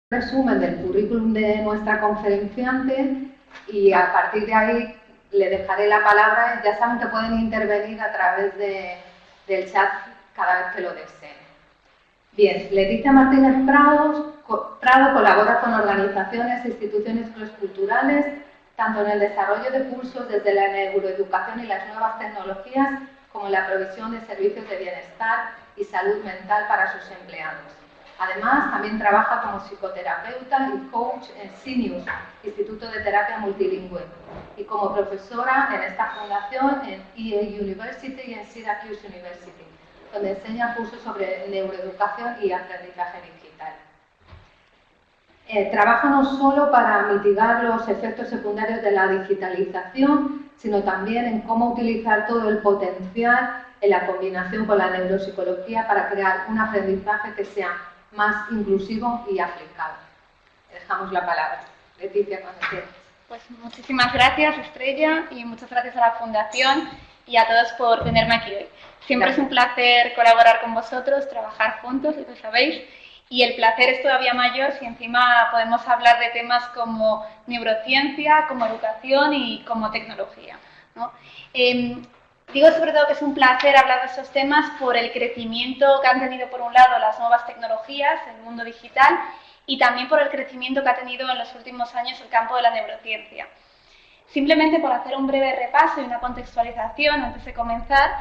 resumen del currículum de nuestra conferenciante y a partir de ahí le dejaré la palabra. Ya saben que pueden intervenir a través del chat cada vez que lo deseen. Bien, Leticia Martínez Prado colabora con organizaciones e instituciones crossculturales, tanto en el desarrollo de cursos desde la neuroeducación y las nuevas tecnologías, como en la provisión de servicios de bienestar y salud mental para sus empleados. Además, también trabaja como psicoterapeuta y coach en Sinius, Instituto de Terapia Multilingüe, y como profesora en esta fundación en EA University y en Syracuse University, donde enseña cursos sobre neuroeducación y aprendizaje digital. Trabaja no solo para mitigar los efectos secundarios de la digitalización, sino también en cómo utilizar todo el potencial en la combinación con la neuropsicología para crear un aprendizaje que sea más inclusivo y aplicado. Dejamos la palabra. Leticia, cuando quieras. Pues muchísimas gracias, Estrella, y muchas gracias a la Fundación y a todos por tenerme aquí hoy. Siempre es un placer colaborar con vosotros, trabajar juntos, lo sabéis, y el placer es todavía mayor si encima podemos hablar de temas como neurociencia, como educación y como tecnología, ¿no? Digo sobre todo que es un placer hablar de esos temas por el crecimiento que han tenido, por un lado, las nuevas tecnologías, el mundo digital, y también por el crecimiento que ha tenido en los últimos años el campo de la neurociencia. Simplemente por hacer un breve repaso y una contextualización antes de comenzar,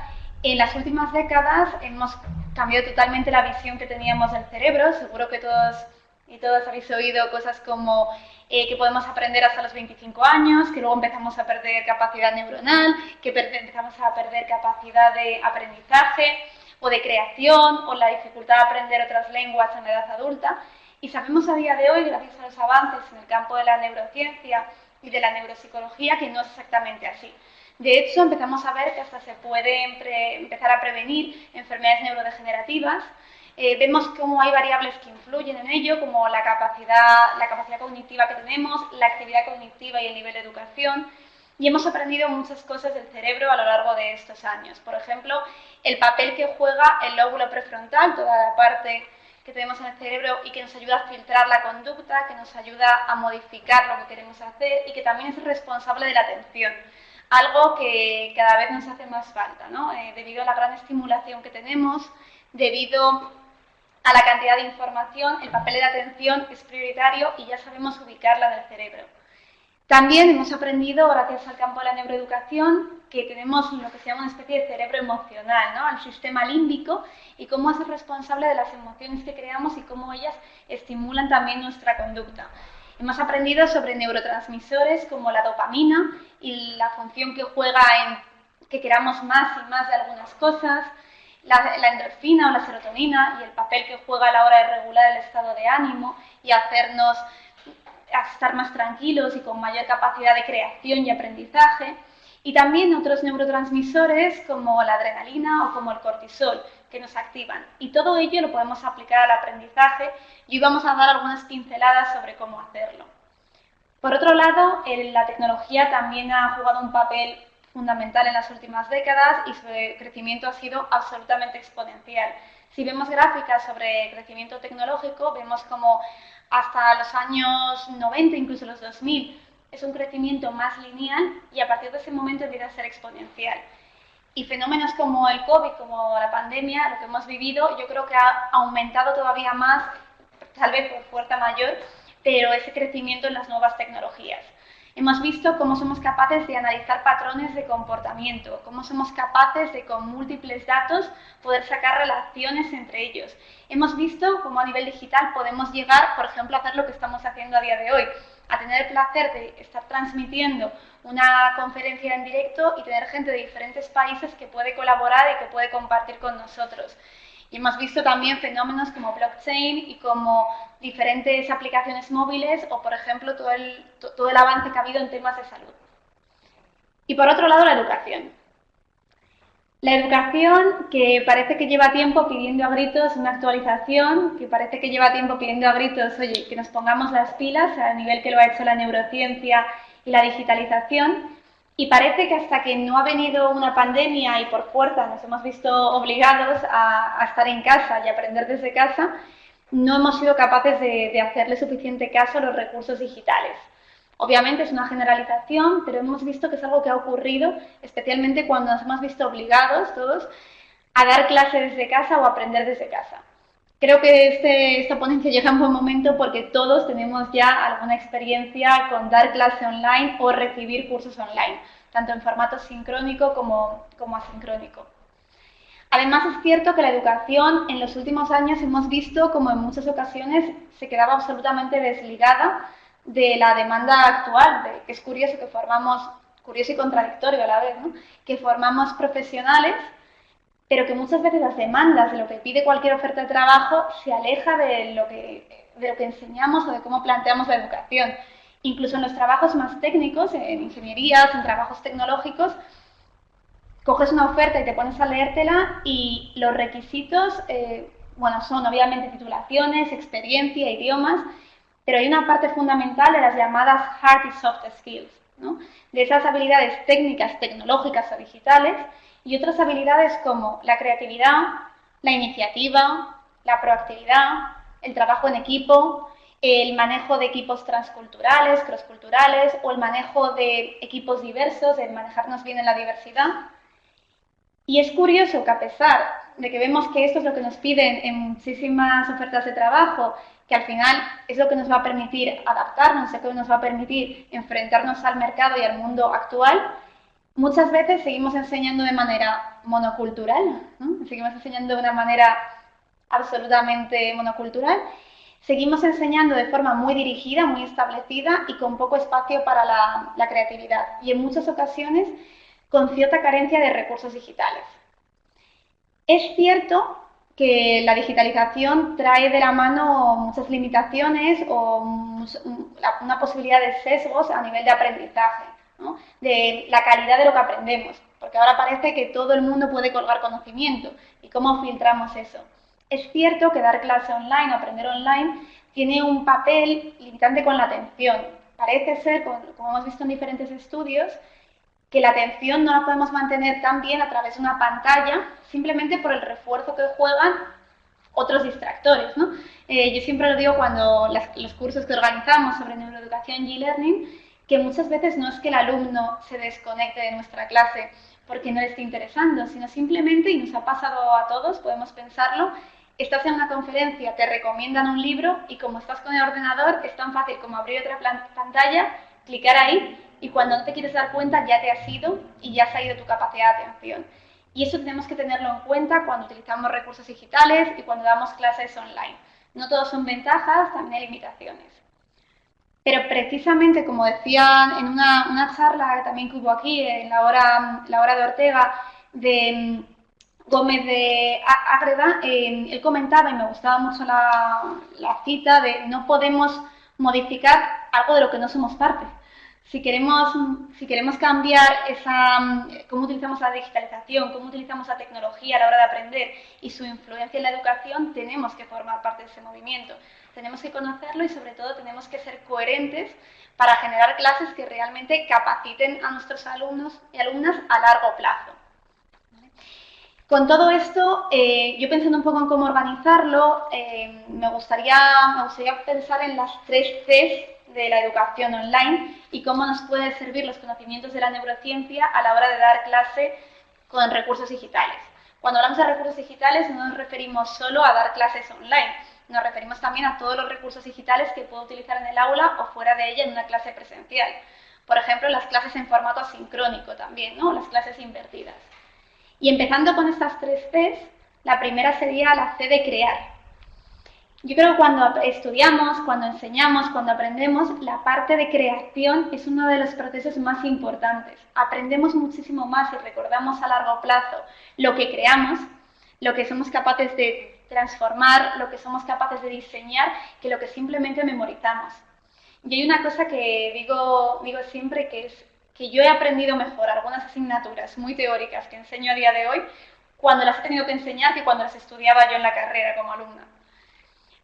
en las últimas décadas hemos cambiado totalmente la visión que teníamos del cerebro. Seguro que todos y todas habéis oído cosas como que podemos aprender hasta los 25 años, que luego empezamos a perder capacidad neuronal, que empezamos a perder capacidad de aprendizaje o de creación, o la dificultad de aprender otras lenguas en la edad adulta. Y sabemos a día de hoy, gracias a los avances en el campo de la neurociencia y de la neuropsicología, que no es exactamente así. De hecho, empezamos a ver que hasta se puede empezar a prevenir enfermedades neurodegenerativas. Vemos cómo hay variables que influyen en ello, como la capacidad cognitiva que tenemos, la actividad cognitiva y el nivel de educación. Y hemos aprendido muchas cosas del cerebro a lo largo de estos años. Por ejemplo, el papel que juega el lóbulo prefrontal, toda la parte que tenemos en el cerebro y que nos ayuda a filtrar la conducta, que nos ayuda a modificar lo que queremos hacer y que también es responsable de la atención. Algo que cada vez nos hace más falta, ¿no? Debido a la gran estimulación que tenemos, debido a la cantidad de información, el papel de la atención es prioritario y ya sabemos ubicarla en el cerebro. También hemos aprendido, gracias al campo de la neuroeducación, que tenemos lo que se llama una especie de cerebro emocional, ¿no? El sistema límbico, y cómo es responsable de las emociones que creamos y cómo ellas estimulan también nuestra conducta. Hemos aprendido sobre neurotransmisores como la dopamina y la función que juega en que queramos más y más de algunas cosas, la endorfina o la serotonina y el papel que juega a la hora de regular el estado de ánimo y hacernos estar más tranquilos y con mayor capacidad de creación y aprendizaje. Y también otros neurotransmisores como la adrenalina o como el cortisol, que nos activan. Y todo ello lo podemos aplicar al aprendizaje y hoy vamos a dar algunas pinceladas sobre cómo hacerlo. Por otro lado, la tecnología también ha jugado un papel fundamental en las últimas décadas y su crecimiento ha sido absolutamente exponencial. Si vemos gráficas sobre crecimiento tecnológico, vemos como hasta los años 90, incluso los 2000, es un crecimiento más lineal y a partir de ese momento empieza a ser exponencial. Y fenómenos como el COVID, como la pandemia, lo que hemos vivido, yo creo que ha aumentado todavía más, tal vez por fuerza mayor, pero ese crecimiento en las nuevas tecnologías. Hemos visto cómo somos capaces de analizar patrones de comportamiento, cómo somos capaces de, con múltiples datos, poder sacar relaciones entre ellos. Hemos visto cómo a nivel digital podemos llegar, por ejemplo, a hacer lo que estamos haciendo a día de hoy, a tener el placer de estar transmitiendo una conferencia en directo y tener gente de diferentes países que puede colaborar y que puede compartir con nosotros. Y hemos visto también fenómenos como blockchain y como diferentes aplicaciones móviles o, por ejemplo, todo el avance que ha habido en temas de salud. Y por otro lado, la educación. La educación que parece que lleva tiempo pidiendo a gritos una actualización, que parece que lleva tiempo pidiendo a gritos, oye, que nos pongamos las pilas al nivel que lo ha hecho la neurociencia y la digitalización. Y parece que hasta que no ha venido una pandemia y por fuerza nos hemos visto obligados a estar en casa y aprender desde casa, no hemos sido capaces de hacerle suficiente caso a los recursos digitales. Obviamente es una generalización, pero hemos visto que es algo que ha ocurrido, especialmente cuando nos hemos visto obligados todos a dar clase desde casa o aprender desde casa. Creo que esta ponencia llega en buen momento porque todos tenemos ya alguna experiencia con dar clase online o recibir cursos online, tanto en formato sincrónico como asincrónico. Además, es cierto que la educación en los últimos años hemos visto como en muchas ocasiones se quedaba absolutamente desligada de la demanda actual, que es curioso y contradictorio a la vez, ¿no? Que formamos profesionales, pero que muchas veces las demandas de lo que pide cualquier oferta de trabajo se aleja de lo que enseñamos o de cómo planteamos la educación. Incluso en los trabajos más técnicos, en ingenierías, en trabajos tecnológicos, coges una oferta y te pones a leértela y los requisitos, son obviamente titulaciones, experiencia, idiomas, pero hay una parte fundamental de las llamadas hard y soft skills, ¿no? De esas habilidades técnicas, tecnológicas o digitales, y otras habilidades como la creatividad, la iniciativa, la proactividad, el trabajo en equipo, el manejo de equipos transculturales, crossculturales, o el manejo de equipos diversos, el manejarnos bien en la diversidad. Y es curioso que a pesar de que vemos que esto es lo que nos piden en muchísimas ofertas de trabajo, que al final es lo que nos va a permitir adaptarnos, es lo que nos va a permitir enfrentarnos al mercado y al mundo actual, muchas veces seguimos enseñando de manera monocultural, ¿no? Seguimos enseñando de una manera absolutamente monocultural, seguimos enseñando de forma muy dirigida, muy establecida y con poco espacio para la creatividad, y en muchas ocasiones con cierta carencia de recursos digitales. Es cierto que la digitalización trae de la mano muchas limitaciones o una posibilidad de sesgos a nivel de aprendizaje, ¿no? De la calidad de lo que aprendemos, porque ahora parece que todo el mundo puede colgar conocimiento. ¿Y cómo filtramos eso? Es cierto que dar clase online o aprender online tiene un papel limitante con la atención. Parece ser, como hemos visto en diferentes estudios, que la atención no la podemos mantener tan bien a través de una pantalla simplemente por el refuerzo que juegan otros distractores, ¿no? Yo siempre lo digo cuando los cursos que organizamos sobre neuroeducación y e-learning, que muchas veces no es que el alumno se desconecte de nuestra clase porque no le esté interesando, sino simplemente, y nos ha pasado a todos, podemos pensarlo, estás en una conferencia, te recomiendan un libro y como estás con el ordenador es tan fácil como abrir otra pantalla, clicar ahí, y cuando no te quieres dar cuenta ya te has ido y ya se ha ido tu capacidad de atención. Y eso tenemos que tenerlo en cuenta cuando utilizamos recursos digitales y cuando damos clases online. No todos son ventajas, también hay limitaciones. Pero precisamente, como decían en una charla también que hubo aquí, en la hora de Ortega, de Gómez de Ágreda, él comentaba, y me gustaba mucho la cita, de no podemos modificar algo de lo que no somos parte. Si queremos cambiar cómo utilizamos la digitalización, cómo utilizamos la tecnología a la hora de aprender y su influencia en la educación, tenemos que formar parte de ese movimiento. Tenemos que conocerlo y sobre todo tenemos que ser coherentes para generar clases que realmente capaciten a nuestros alumnos y alumnas a largo plazo. ¿Vale? Con todo esto, yo pensando un poco en cómo organizarlo, me gustaría pensar en las 3 Cs de la educación online y cómo nos pueden servir los conocimientos de la neurociencia a la hora de dar clase con recursos digitales. Cuando hablamos de recursos digitales no nos referimos solo a dar clases online, nos referimos también a todos los recursos digitales que puedo utilizar en el aula o fuera de ella en una clase presencial. Por ejemplo, las clases en formato asincrónico también, ¿no? Las clases invertidas. Y empezando con estas 3 Cs, la primera sería la C de crear. Yo creo que cuando estudiamos, cuando enseñamos, cuando aprendemos, la parte de creación es uno de los procesos más importantes. Aprendemos muchísimo más y recordamos a largo plazo lo que creamos, lo que somos capaces de transformar, lo que somos capaces de diseñar, que lo que simplemente memorizamos. Y hay una cosa que digo siempre, que es que yo he aprendido mejor algunas asignaturas muy teóricas que enseño a día de hoy cuando las he tenido que enseñar que cuando las estudiaba yo en la carrera como alumna.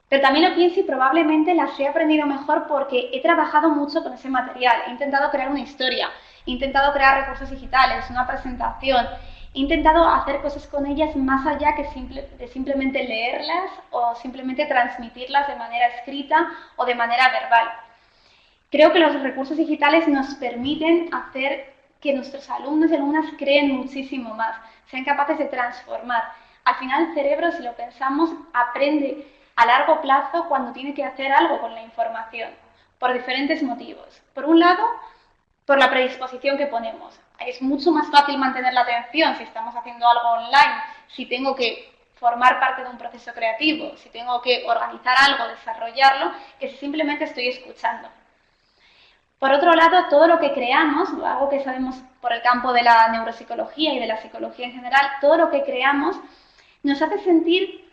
Pero también lo pienso y probablemente las he aprendido mejor porque he trabajado mucho con ese material, he intentado crear una historia, he intentado crear recursos digitales, una presentación, he intentado hacer cosas con ellas más allá de simplemente leerlas o simplemente transmitirlas de manera escrita o de manera verbal. Creo que los recursos digitales nos permiten hacer que nuestros alumnos y alumnas creen muchísimo más, sean capaces de transformar. Al final el cerebro, si lo pensamos, aprende a largo plazo cuando tiene que hacer algo con la información, por diferentes motivos. Por un lado, por la predisposición que ponemos. Es mucho más fácil mantener la atención si estamos haciendo algo online, si tengo que formar parte de un proceso creativo, si tengo que organizar algo, desarrollarlo, que si simplemente estoy escuchando. Por otro lado, todo lo que creamos, algo que sabemos por el campo de la neuropsicología y de la psicología en general, todo lo que creamos nos hace sentir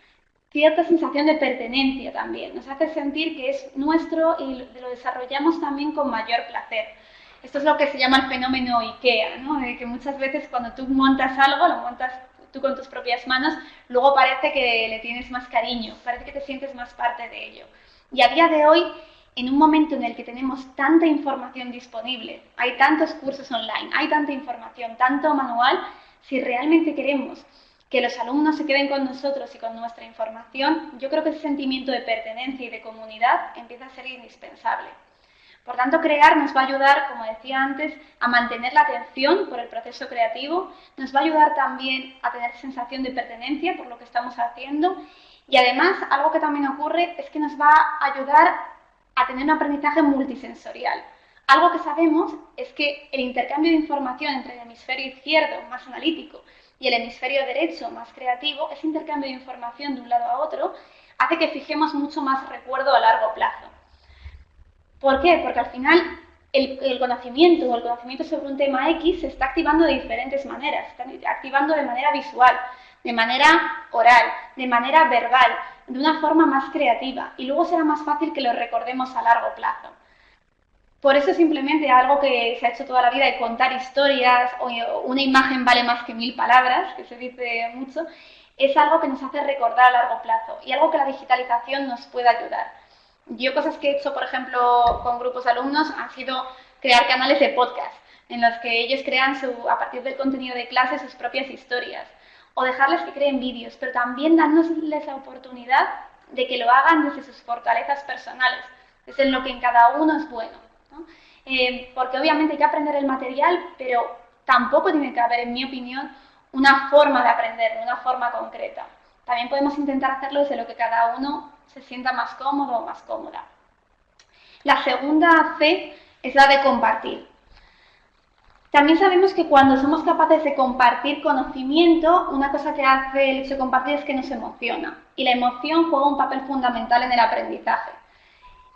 cierta sensación de pertenencia también, nos hace sentir que es nuestro y lo desarrollamos también con mayor placer. Esto es lo que se llama el fenómeno IKEA, ¿no? De que muchas veces cuando tú montas algo, lo montas tú con tus propias manos, luego parece que le tienes más cariño, parece que te sientes más parte de ello. Y a día de hoy, en un momento en el que tenemos tanta información disponible, hay tantos cursos online, hay tanta información, tanto manual, si realmente queremos que los alumnos se queden con nosotros y con nuestra información, yo creo que ese sentimiento de pertenencia y de comunidad empieza a ser indispensable. Por tanto, crear nos va a ayudar, como decía antes, a mantener la atención por el proceso creativo, nos va a ayudar también a tener sensación de pertenencia por lo que estamos haciendo y además algo que también ocurre es que nos va a ayudar a tener un aprendizaje multisensorial. Algo que sabemos es que el intercambio de información entre el hemisferio izquierdo, más analítico, y el hemisferio derecho, más creativo, ese intercambio de información de un lado a otro hace que fijemos mucho más recuerdo a largo plazo. ¿Por qué? Porque al final el conocimiento o el conocimiento sobre un tema X se está activando de diferentes maneras. Se está activando de manera visual, de manera oral, de manera verbal, de una forma más creativa y luego será más fácil que lo recordemos a largo plazo. Por eso simplemente algo que se ha hecho toda la vida de contar historias o una imagen vale más que 1000 palabras, que se dice mucho, es algo que nos hace recordar a largo plazo y algo que la digitalización nos puede ayudar. Yo cosas que he hecho, por ejemplo, con grupos de alumnos han sido crear canales de podcast en los que ellos crean a partir del contenido de clase sus propias historias o dejarles que creen vídeos, pero también dándoles la oportunidad de que lo hagan desde sus fortalezas personales, desde lo que en cada uno es bueno, ¿no? Porque obviamente hay que aprender el material, pero tampoco tiene que haber, en mi opinión, una forma de aprender, una forma concreta. También podemos intentar hacerlo desde lo que cada uno se sienta más cómodo o más cómoda. La segunda C es la de compartir. También sabemos que cuando somos capaces de compartir conocimiento, una cosa que hace el hecho de compartir es que nos emociona. Y la emoción juega un papel fundamental en el aprendizaje.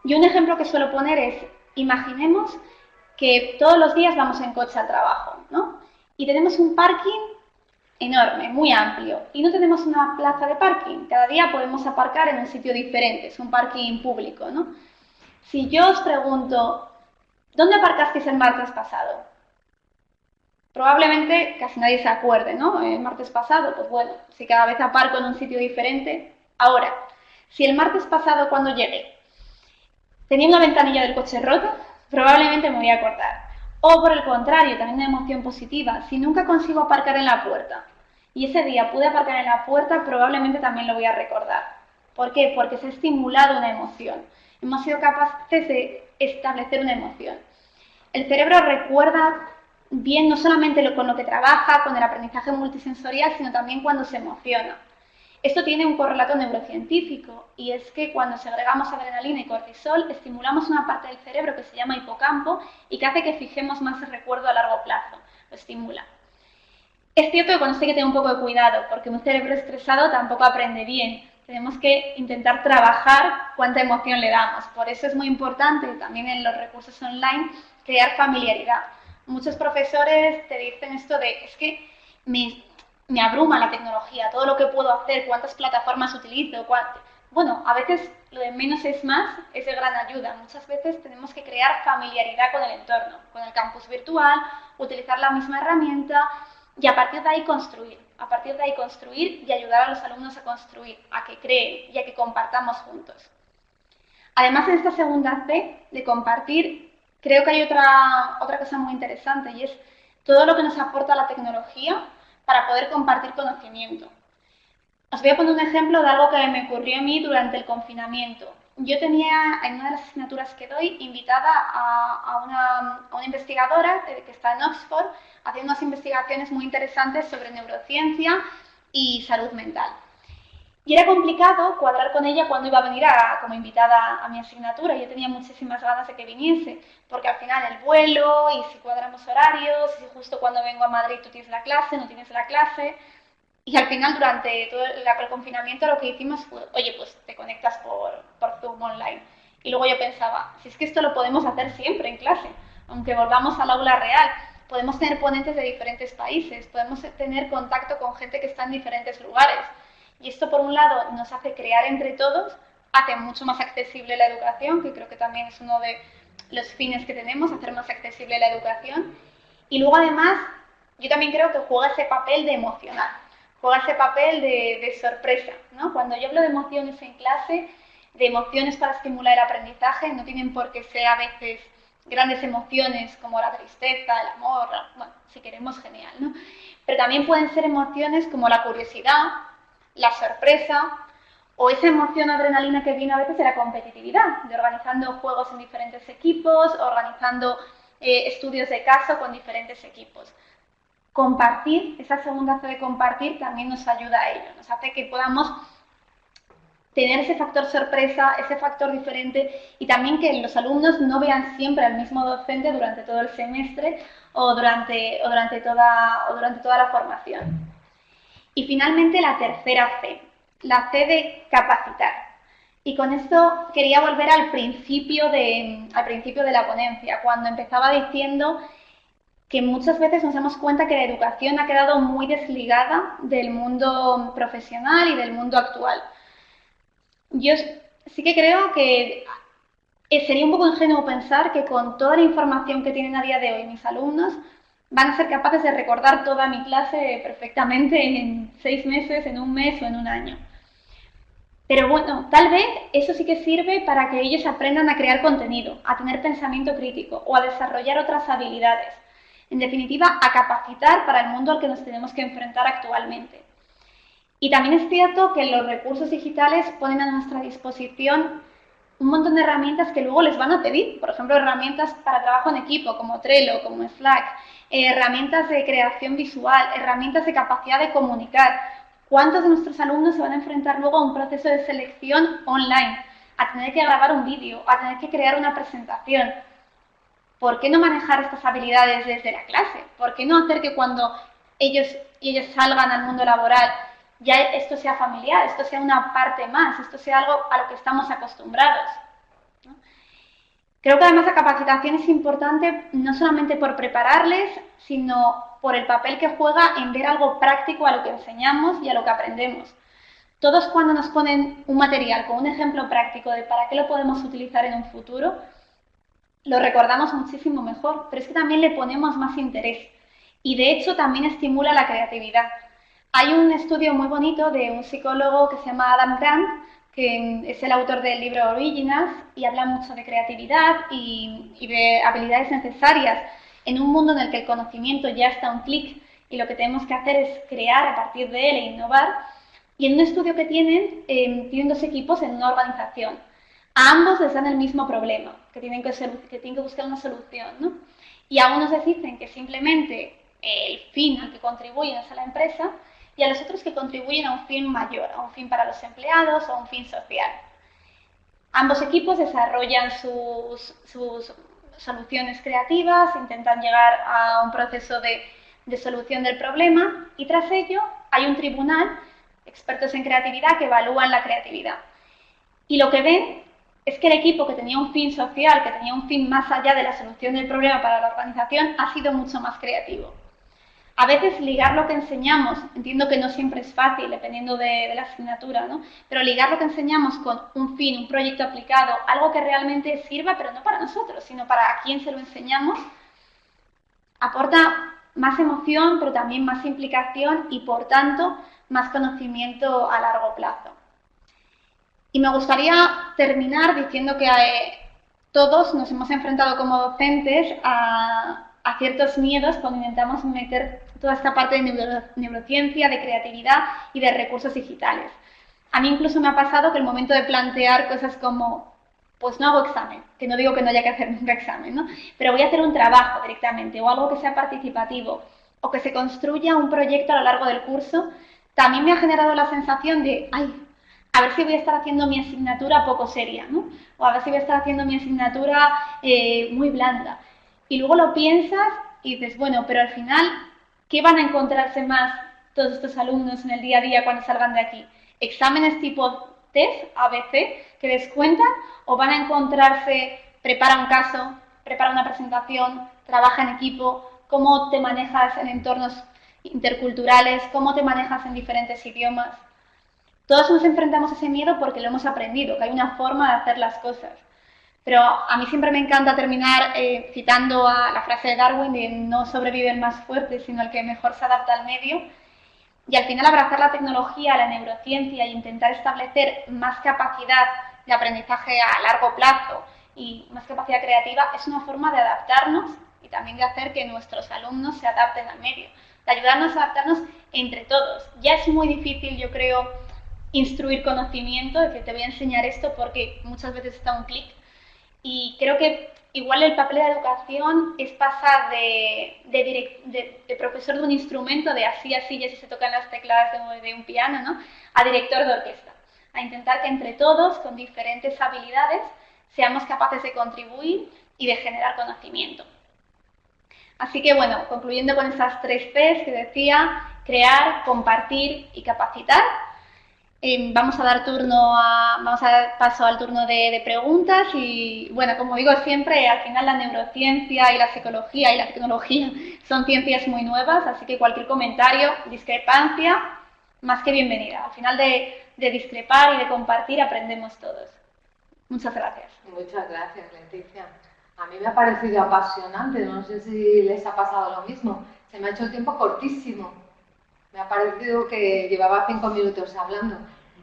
Y un ejemplo que suelo poner es, imaginemos que todos los días vamos en coche al trabajo, ¿no? Y tenemos un parking enorme, muy amplio, y no tenemos una plaza de parking. Cada día podemos aparcar en un sitio diferente, es un parking público, ¿no? Si yo os pregunto, ¿dónde aparcasteis el martes pasado? Probablemente casi nadie se acuerde, ¿no? El martes pasado, pues bueno, si cada vez aparco en un sitio diferente. Ahora, si el martes pasado cuando llegué tenía una ventanilla del coche rota, probablemente me voy a acordar. O por el contrario, también una emoción positiva, si nunca consigo aparcar en la puerta y ese día pude aparcar en la puerta, probablemente también lo voy a recordar. ¿Por qué? Porque se ha estimulado una emoción. Hemos sido capaces de establecer una emoción. El cerebro recuerda bien no solamente con lo que trabaja, con el aprendizaje multisensorial, sino también cuando se emociona. Esto tiene un correlato neurocientífico y es que cuando segregamos adrenalina y cortisol estimulamos una parte del cerebro que se llama hipocampo y que hace que fijemos más el recuerdo a largo plazo, lo estimula. Es cierto que con esto hay que tener un poco de cuidado porque un cerebro estresado tampoco aprende bien. Tenemos que intentar trabajar cuánta emoción le damos. Por eso es muy importante también en los recursos online crear familiaridad. Muchos profesores te dicen esto de, es que me abruma la tecnología, todo lo que puedo hacer, cuántas plataformas utilizo. Bueno, a veces lo de menos es más es de gran ayuda. Muchas veces tenemos que crear familiaridad con el entorno, con el campus virtual, utilizar la misma herramienta y a partir de ahí construir. A partir de ahí construir y ayudar a los alumnos a construir, a que creen y a que compartamos juntos. Además, en esta segunda C de compartir, creo que hay otra cosa muy interesante y es todo lo que nos aporta la tecnología para poder compartir conocimiento. Os voy a poner un ejemplo de algo que me ocurrió a mí durante el confinamiento. Yo tenía en una de las asignaturas que doy invitada a una investigadora que está en Oxford haciendo unas investigaciones muy interesantes sobre neurociencia y salud mental. Y era complicado cuadrar con ella cuando iba a venir como invitada a mi asignatura. Yo tenía muchísimas ganas de que viniese, porque al final el vuelo, y si cuadramos horarios, y si justo cuando vengo a Madrid tú tienes la clase, no tienes la clase. Y al final, durante todo el confinamiento, lo que hicimos fue, oye, pues te conectas por Zoom online. Y luego yo pensaba, si es que esto lo podemos hacer siempre en clase, aunque volvamos al aula real. Podemos tener ponentes de diferentes países, podemos tener contacto con gente que está en diferentes lugares. Y esto, por un lado, nos hace crear entre todos, hace mucho más accesible la educación, que creo que también es uno de los fines que tenemos, hacer más accesible la educación. Y luego, además, yo también creo que juega ese papel de emocionar, juega ese papel de sorpresa, ¿no? Cuando yo hablo de emociones en clase, de emociones para estimular el aprendizaje, no tienen por qué ser a veces grandes emociones como la tristeza, el amor, bueno, si queremos, genial, ¿no? Pero también pueden ser emociones como la curiosidad, la sorpresa o esa emoción adrenalina que viene a veces de la competitividad, de organizando juegos en diferentes equipos, organizando estudios de caso con diferentes equipos. Compartir, esa segunda C de compartir también nos ayuda a ello, nos hace que podamos tener ese factor sorpresa, ese factor diferente y también que los alumnos no vean siempre al mismo docente durante todo el semestre o durante toda la formación. Y finalmente la tercera C, la C de capacitar. Y con esto quería volver al principio de la ponencia, cuando empezaba diciendo que muchas veces nos damos cuenta que la educación ha quedado muy desligada del mundo profesional y del mundo actual. Yo sí que creo que sería un poco ingenuo pensar que con toda la información que tienen a día de hoy mis alumnos van a ser capaces de recordar toda mi clase perfectamente en 6 meses, en un mes o en un año. Pero bueno, tal vez eso sí que sirve para que ellos aprendan a crear contenido, a tener pensamiento crítico o a desarrollar otras habilidades. En definitiva, a capacitar para el mundo al que nos tenemos que enfrentar actualmente. Y también es cierto que los recursos digitales ponen a nuestra disposición un montón de herramientas que luego les van a pedir. Por ejemplo, herramientas para trabajo en equipo, como Trello, como Slack, herramientas de creación visual, herramientas de capacidad de comunicar. ¿Cuántos de nuestros alumnos se van a enfrentar luego a un proceso de selección online? A tener que grabar un vídeo, a tener que crear una presentación. ¿Por qué no manejar estas habilidades desde la clase? ¿Por qué no hacer que cuando ellos salgan al mundo laboral ya esto sea familiar, esto sea una parte más, esto sea algo a lo que estamos acostumbrados, ¿no? Creo que además la capacitación es importante no solamente por prepararles, sino por el papel que juega en ver algo práctico a lo que enseñamos y a lo que aprendemos. Todos cuando nos ponen un material con un ejemplo práctico de para qué lo podemos utilizar en un futuro, lo recordamos muchísimo mejor, pero es que también le ponemos más interés y de hecho también estimula la creatividad. Hay un estudio muy bonito de un psicólogo que se llama Adam Grant, que es el autor del libro Originals y habla mucho de creatividad y de habilidades necesarias en un mundo en el que el conocimiento ya está a un clic y lo que tenemos que hacer es crear a partir de él e innovar. Y en un estudio que tienen 2 equipos en una organización. A ambos les dan el mismo problema, que tienen que buscar una solución, ¿no? Y a unos les dicen que simplemente el fin al que contribuyen es a la empresa, y a los otros que contribuyen a un fin mayor, a un fin para los empleados o a un fin social. Ambos equipos desarrollan sus soluciones creativas, intentan llegar a un proceso de solución del problema y tras ello hay un tribunal, expertos en creatividad, que evalúan la creatividad. Y lo que ven es que el equipo que tenía un fin social, que tenía un fin más allá de la solución del problema para la organización, ha sido mucho más creativo. A veces ligar lo que enseñamos, entiendo que no siempre es fácil, dependiendo de la asignatura, ¿no? Pero ligar lo que enseñamos con un fin, un proyecto aplicado, algo que realmente sirva, pero no para nosotros, sino para quien se lo enseñamos, aporta más emoción, pero también más implicación y, por tanto, más conocimiento a largo plazo. Y me gustaría terminar diciendo que todos nos hemos enfrentado como docentes a ciertos miedos cuando intentamos meter toda esta parte de neurociencia, de creatividad y de recursos digitales. A mí incluso me ha pasado que el momento de plantear cosas como, pues no hago examen, que no digo que no haya que hacer nunca examen, ¿no? Pero voy a hacer un trabajo directamente o algo que sea participativo o que se construya un proyecto a lo largo del curso, también me ha generado la sensación de, ay, a ver si voy a estar haciendo mi asignatura poco seria, ¿no? O a ver si voy a estar haciendo mi asignatura muy blanda. Y luego lo piensas y dices, bueno, pero al final, ¿qué van a encontrarse más todos estos alumnos en el día a día cuando salgan de aquí? ¿Exámenes tipo test, ABC, que les cuentan? ¿O van a encontrarse, prepara un caso, prepara una presentación, trabaja en equipo, cómo te manejas en entornos interculturales, cómo te manejas en diferentes idiomas? Todos nos enfrentamos a ese miedo porque lo hemos aprendido, que hay una forma de hacer las cosas. Pero a mí siempre me encanta terminar citando a la frase de Darwin de no sobrevive el más fuerte, sino el que mejor se adapta al medio. Y al final abrazar la tecnología, la neurociencia e intentar establecer más capacidad de aprendizaje a largo plazo y más capacidad creativa es una forma de adaptarnos y también de hacer que nuestros alumnos se adapten al medio, de ayudarnos a adaptarnos entre todos. Ya es muy difícil, yo creo, instruir conocimiento, de que te voy a enseñar esto porque muchas veces está un clic. Y creo que igual el papel de la educación es pasar de profesor de un instrumento, de así, así, y así se tocan las teclas de un piano, ¿no?, a director de orquesta. A intentar que entre todos, con diferentes habilidades, seamos capaces de contribuir y de generar conocimiento. Así que, bueno, concluyendo con esas 3 P's que decía, crear, compartir y capacitar, vamos a dar paso al turno de preguntas y, bueno, como digo siempre, al final la neurociencia y la psicología y la tecnología son ciencias muy nuevas, así que cualquier comentario, discrepancia, más que bienvenida. Al final de discrepar y de compartir aprendemos todos. Muchas gracias. Muchas gracias, Leticia. A mí me ha parecido apasionante, no sé si les ha pasado lo mismo. Se me ha hecho el tiempo cortísimo. Me ha parecido que llevaba 5 minutos hablando.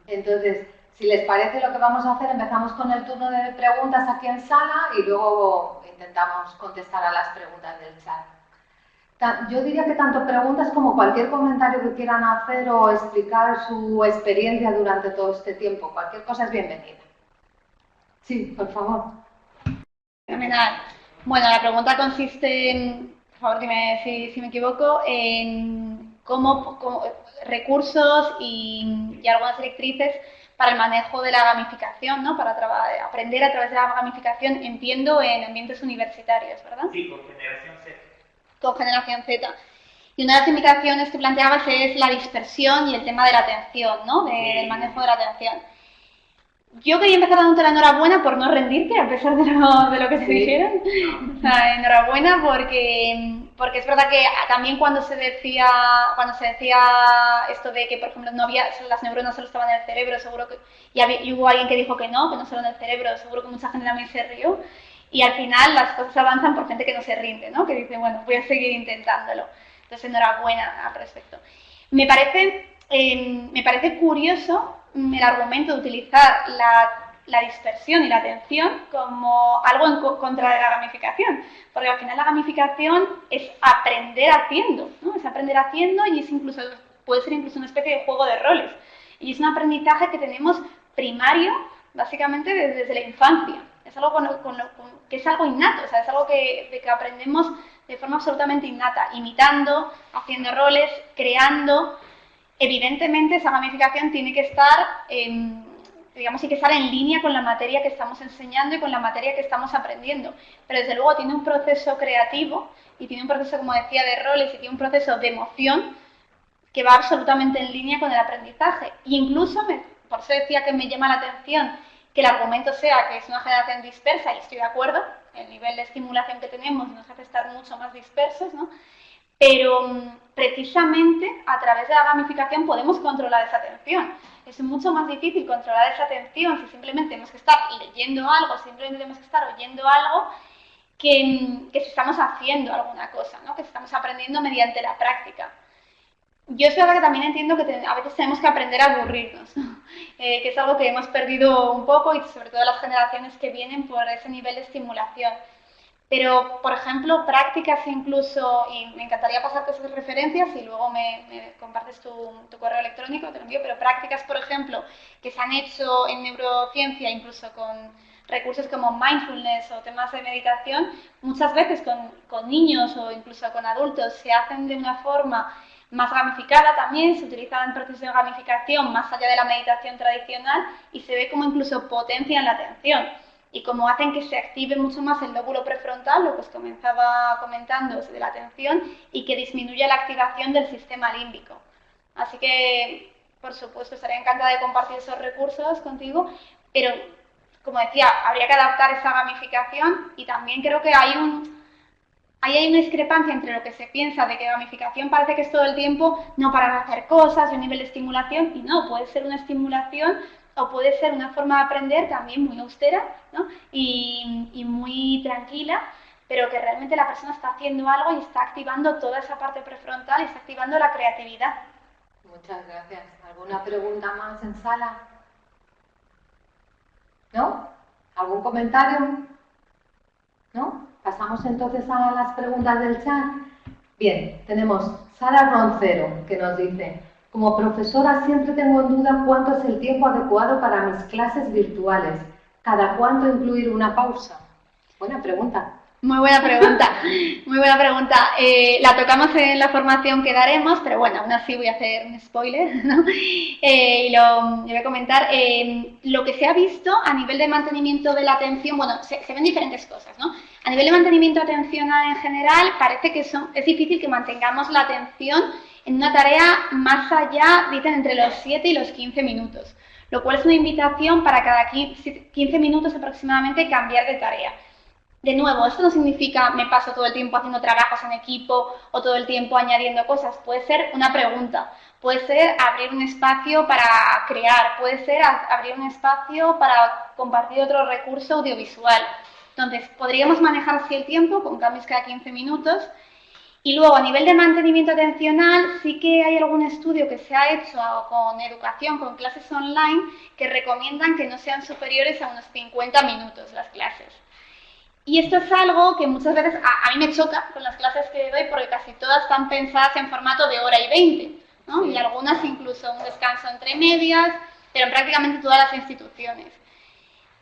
Entonces, si les parece, lo que vamos a hacer, empezamos con el turno de preguntas aquí en sala y luego intentamos contestar a las preguntas del chat. Yo diría que tanto preguntas como cualquier comentario que quieran hacer o explicar su experiencia durante todo este tiempo. Cualquier cosa es bienvenida. Sí, por favor. Fenomenal. Bueno, la pregunta consiste en, por favor dime si me equivoco, en cómo recursos y algunas directrices para el manejo de la gamificación, ¿no? Para aprender a través de la gamificación, entiendo, en ambientes universitarios, ¿verdad? Sí, con Generación Z. Con Generación Z. Y una de las limitaciones que planteabas es la dispersión y el tema de la atención, ¿no? Del manejo de la atención. Yo quería empezar dándote la enhorabuena por no rendirte, a pesar de lo que te dijeron. O sea, enhorabuena porque es verdad que también cuando se decía esto de que, por ejemplo, no había, las neuronas solo estaban en el cerebro, seguro que y hubo alguien que dijo que no solo en el cerebro, seguro que mucha gente también se rió. Y al final las cosas avanzan por gente que no se rinde, ¿no? Que dice, bueno, voy a seguir intentándolo. Entonces, enhorabuena al respecto. Me parece curioso el argumento de utilizar la dispersión y la atención como algo en contra de la gamificación, porque al final la gamificación es aprender haciendo, ¿no? Es aprender haciendo y puede ser incluso una especie de juego de roles. Y es un aprendizaje que tenemos primario, básicamente desde la infancia. Es algo que es algo innato, o sea, es algo que aprendemos de forma absolutamente innata, imitando, haciendo roles, creando. Evidentemente esa gamificación tiene que estar en línea con la materia que estamos enseñando y con la materia que estamos aprendiendo, pero desde luego tiene un proceso creativo y tiene un proceso, como decía, de roles y tiene un proceso de emoción que va absolutamente en línea con el aprendizaje. E incluso, por eso decía que me llama la atención que el argumento sea que es una generación dispersa, y estoy de acuerdo, el nivel de estimulación que tenemos nos hace estar mucho más dispersos, ¿no? Pero precisamente a través de la gamificación podemos controlar esa atención. Es mucho más difícil controlar esa atención si simplemente tenemos que estar leyendo algo, simplemente tenemos que estar oyendo algo, que si estamos haciendo alguna cosa, ¿no? Que si estamos aprendiendo mediante la práctica. Yo es verdad que también entiendo que a veces tenemos que aprender a aburrirnos, ¿no? Que es algo que hemos perdido un poco y sobre todo las generaciones que vienen por ese nivel de estimulación. Pero, por ejemplo, prácticas incluso, y me encantaría pasarte esas referencias y luego me compartes tu correo electrónico, te lo envío, pero prácticas, por ejemplo, que se han hecho en neurociencia, incluso con recursos como mindfulness o temas de meditación, muchas veces con niños o incluso con adultos se hacen de una forma más gamificada también, se utilizan procesos de gamificación más allá de la meditación tradicional y se ve como incluso potencian la atención y como hacen que se active mucho más el lóbulo prefrontal, lo que os comenzaba comentando de la atención, y que disminuya la activación del sistema límbico. Así que, por supuesto, estaría encantada de compartir esos recursos contigo, pero, como decía, habría que adaptar esa gamificación y también creo que hay una discrepancia entre lo que se piensa de que gamificación parece que es todo el tiempo no parar de hacer cosas y un nivel de estimulación, y no, puede ser una estimulación o puede ser una forma de aprender también muy austera, ¿no? y muy tranquila, pero que realmente la persona está haciendo algo y está activando toda esa parte prefrontal y está activando la creatividad. Muchas gracias. ¿Alguna pregunta más en sala? ¿No? ¿Algún comentario? ¿No? Pasamos entonces a las preguntas del chat. Bien, tenemos Sara Roncero, que nos dice: como profesora siempre tengo en duda cuánto es el tiempo adecuado para mis clases virtuales. ¿Cada cuánto incluir una pausa? Buena pregunta. Muy buena pregunta, muy buena pregunta. La tocamos en la formación que daremos, pero bueno, aún así voy a hacer un spoiler, ¿no? Y lo voy a comentar. Lo que se ha visto a nivel de mantenimiento de la atención, bueno, se ven diferentes cosas, ¿no? A nivel de mantenimiento atencional en general, parece que es difícil que mantengamos la atención en una tarea más allá, dicen, entre los 7 y los 15 minutos, lo cual es una invitación para cada 15 minutos aproximadamente cambiar de tarea. De nuevo, esto no significa me paso todo el tiempo haciendo trabajos en equipo o todo el tiempo añadiendo cosas. Puede ser una pregunta, puede ser abrir un espacio para crear, puede ser abrir un espacio para compartir otro recurso audiovisual. Entonces, podríamos manejar así el tiempo con cambios cada 15 minutos. Y luego, a nivel de mantenimiento atencional, sí que hay algún estudio que se ha hecho con educación, con clases online, que recomiendan que no sean superiores a unos 50 minutos las clases. Y esto es algo que muchas veces a mí me choca con las clases que doy, porque casi todas están pensadas en formato de hora y 20, ¿no? Sí. Y algunas incluso un descanso entre medias, pero en prácticamente todas las instituciones.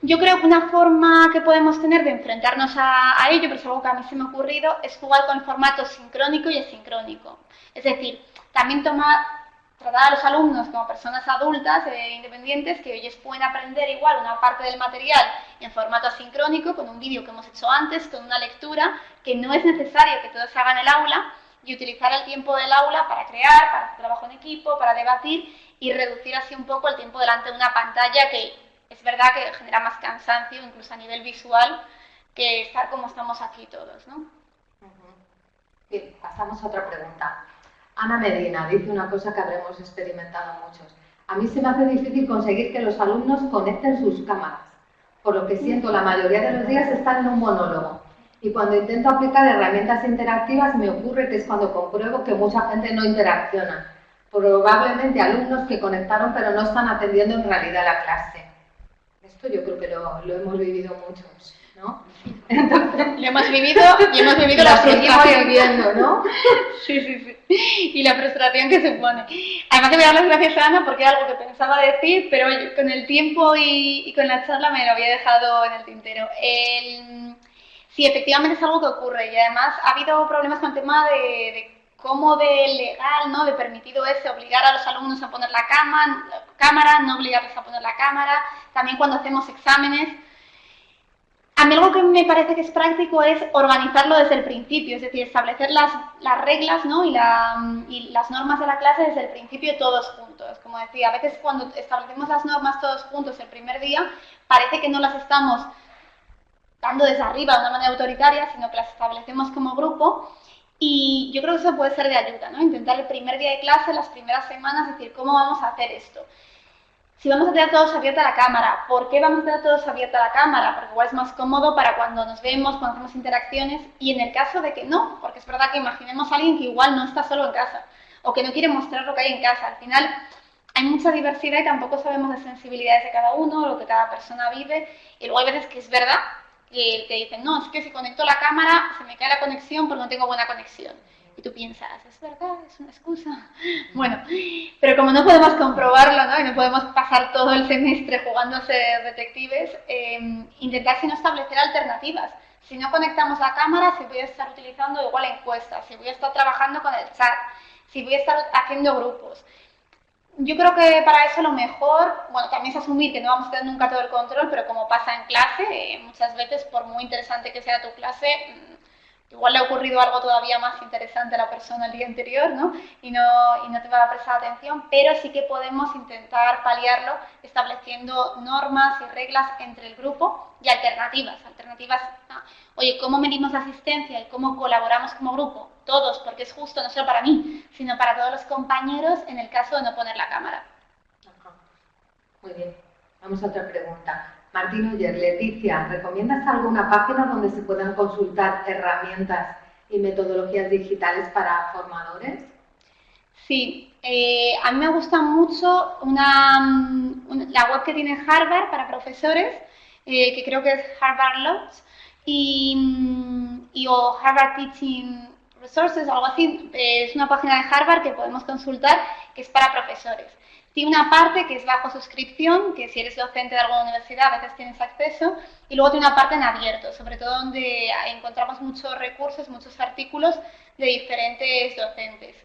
Yo creo que una forma que podemos tener de enfrentarnos a ello, pero es algo que a mí se me ha ocurrido, es jugar con el formato sincrónico y asincrónico. Es decir, también tratar a los alumnos como personas adultas independientes que ellos pueden aprender igual una parte del material en formato asincrónico, con un vídeo que hemos hecho antes, con una lectura, que no es necesario que todo se haga en el aula, y utilizar el tiempo del aula para crear, para hacer trabajo en equipo, para debatir, y reducir así un poco el tiempo delante de una pantalla, que es verdad que genera más cansancio, incluso a nivel visual, que estar como estamos aquí todos, ¿no? Bien, pasamos a otra pregunta. Ana Medina dice una cosa que habremos experimentado muchos. A mí se me hace difícil conseguir que los alumnos conecten sus cámaras, por lo que siento la mayoría de los días están en un monólogo. Y cuando intento aplicar herramientas interactivas me ocurre que es cuando compruebo que mucha gente no interacciona. Probablemente alumnos que conectaron pero no están atendiendo en realidad la clase. Esto yo creo que lo hemos vivido muchos, ¿no? Entonces, lo hemos vivido y hemos vivido la frustración, viviendo, ¿no? Sí. Y la frustración que supone. Además, te voy a dar las gracias a Ana porque era algo que pensaba decir, pero oye, con el tiempo y con la charla me lo había dejado en el tintero. Sí, efectivamente es algo que ocurre, y además ha habido problemas con el tema de cómo de legal, ¿no? De permitido obligar a los alumnos a poner la cámara, no obligarles a poner la cámara, también cuando hacemos exámenes. A mí algo que me parece que es práctico es organizarlo desde el principio, es decir, establecer las reglas, ¿no? y las normas de la clase desde el principio todos juntos. Como decía, a veces cuando establecemos las normas todos juntos el primer día, parece que no las estamos dando desde arriba de una manera autoritaria, sino que las establecemos como grupo. Y yo creo que eso puede ser de ayuda, ¿no? Intentar el primer día de clase, las primeras semanas, decir, ¿cómo vamos a hacer esto? Si vamos a tener todos abierta la cámara, ¿por qué vamos a tener todos abierta la cámara? Porque igual es más cómodo para cuando nos vemos, cuando hacemos interacciones, y en el caso de que no, porque es verdad que imaginemos a alguien que igual no está solo en casa, o que no quiere mostrar lo que hay en casa. Al final hay mucha diversidad y tampoco sabemos las sensibilidades de cada uno, lo que cada persona vive, y luego hay veces que es verdad que te dicen, no, es que si conecto la cámara se me cae la conexión porque no tengo buena conexión. Y tú piensas, ¿es verdad? ¿Es una excusa? Bueno, pero como no podemos comprobarlo, ¿no? Y no podemos pasar todo el semestre jugando a ser detectives, intentar si no establecer alternativas. Si no conectamos la cámara, si voy a estar utilizando igual encuestas, si voy a estar trabajando con el chat, si voy a estar haciendo grupos. Yo creo que para eso lo mejor, bueno, también es asumir que no vamos a tener nunca todo el control, pero como pasa en clase, muchas veces, por muy interesante que sea tu clase, igual le ha ocurrido algo todavía más interesante a la persona el día anterior, ¿no? Y no te va a prestar atención, pero sí que podemos intentar paliarlo estableciendo normas y reglas entre el grupo y alternativas. Alternativas, oye, ¿cómo medimos la asistencia y cómo colaboramos como grupo? Todos, porque es justo no solo para mí, sino para todos los compañeros en el caso de no poner la cámara. Ajá. Muy bien. Vamos a otra pregunta. Martín Oyer, Leticia, ¿recomiendas alguna página donde se puedan consultar herramientas y metodologías digitales para formadores? Sí, a mí me gusta mucho la web que tiene Harvard para profesores, que creo que es Harvard Laws, o Harvard Teaching Resources, algo así. Es una página de Harvard que podemos consultar, que es para profesores. Tiene una parte que es bajo suscripción, que si eres docente de alguna universidad a veces tienes acceso, y luego tiene una parte en abierto, sobre todo donde encontramos muchos recursos, muchos artículos de diferentes docentes.